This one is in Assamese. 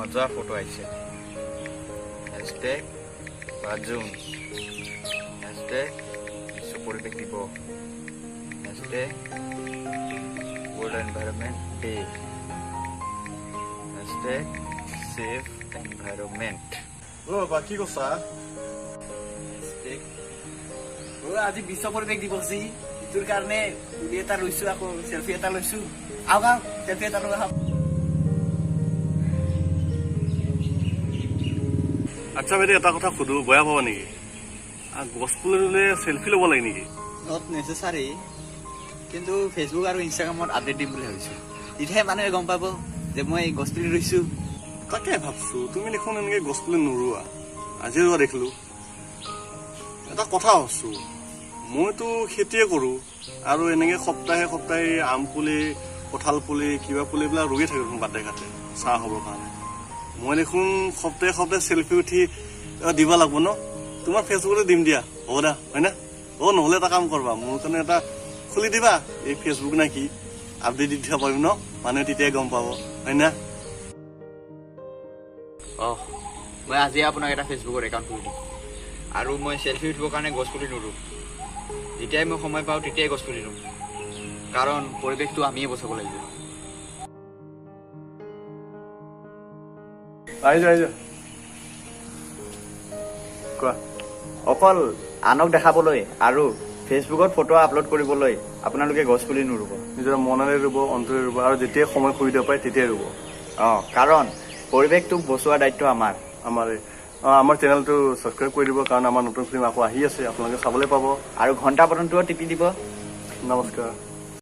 মজা ফটো আহিছে হ্যাশট্যাগ 5 জুন হ্যাশট্যাগ বিশ্ব পরিবেশ দিবস hashtag world environment day hashtag save environment বাবা কি কৈছা আজি বিশ্ব পৰিৱেশ দিৱস ইটোৰ কাৰণে পুলি এটা লৈছো আকৌ চেলফি এটা লৈছো আহা চেলফি এটা লৈ আহা আচ্ছা বাইদেউ এটা কথা সুধো বেয়া পাবা নেকি গছ পুলি ৰুলে চেলফি ল'ব লাগে নেকি নট নেচেচাৰী কিন্তু ফেচবুক আৰু ইনষ্টাগ্ৰামত আপডেট দিম বুলি ভাবিছো তেতিয়াহে মানুহে গম পাব যে মই গছ পুলি ৰুইছো তাকে ভাবছো তুমি দেখোন এনেকে গছ পুলি নোৰোৱা আজি ৰোৱা দেখিলো এটা কথা ভাবছো মইতো খেতিয়ে কৰো আৰু এনেকে সপ্তাহে সপ্তাহে আম পুলি কঁঠাল পুলি কিবা পুলি বিলাক ৰুয়ে থাকো দেখোন বাটে ঘাটে চাহ হ'বৰ কাৰণে মই দেখোন সপ্তাহে সপ্তাহে চেলফি উঠি দিব লাগিব ন তোমাৰ ফেচবুকতে দিম দিয়া হ'ব দা হয় না নহ'লে এটা কাম কৰবা মোৰ কাৰণে এটা খুলি দিবা এই ফেচবুক নে কি আপডেট দি দিব পাৰিম ন মানুহে তেতিয়াই গম পাব হয় না মই আজি আপোনাক এটা ফেচবুকৰ একাউণ্ট খুলি দিম আৰু মই চেলফি উঠিবৰ কাৰণে গছ পুলি নুৰুম যেতিয়াই মই সময় পাওঁ তেতিয়াই গছ পুলি ৰুম কাৰণ পৰিৱেশটো আমিয়ে বচাব লাগিব আহিছো কোৱা অকল আনক দেখাবলৈ আৰু ফেচবুকত ফটো আপলোড কৰিবলৈ আপোনালোকে গছ পুলি নুৰুব নিজৰ মনেৰে ৰুব অন্তৰে ৰুব আৰু যেতিয়াই সময় সুবিধা পায় তেতিয়াই ৰুব কাৰণ পৰিৱেশটোক বচোৱাৰ দায়িত্ব আমাৰ চেনেলটো ছাবস্ক্ৰাইব কৰি দিব কাৰণ আমাৰ নতুন ফিল্ম আকৌ আহি আছে আপোনালোকে চাবলৈ পাব আৰু ঘণ্টা বটনটোও টিপি দিব নমস্কাৰ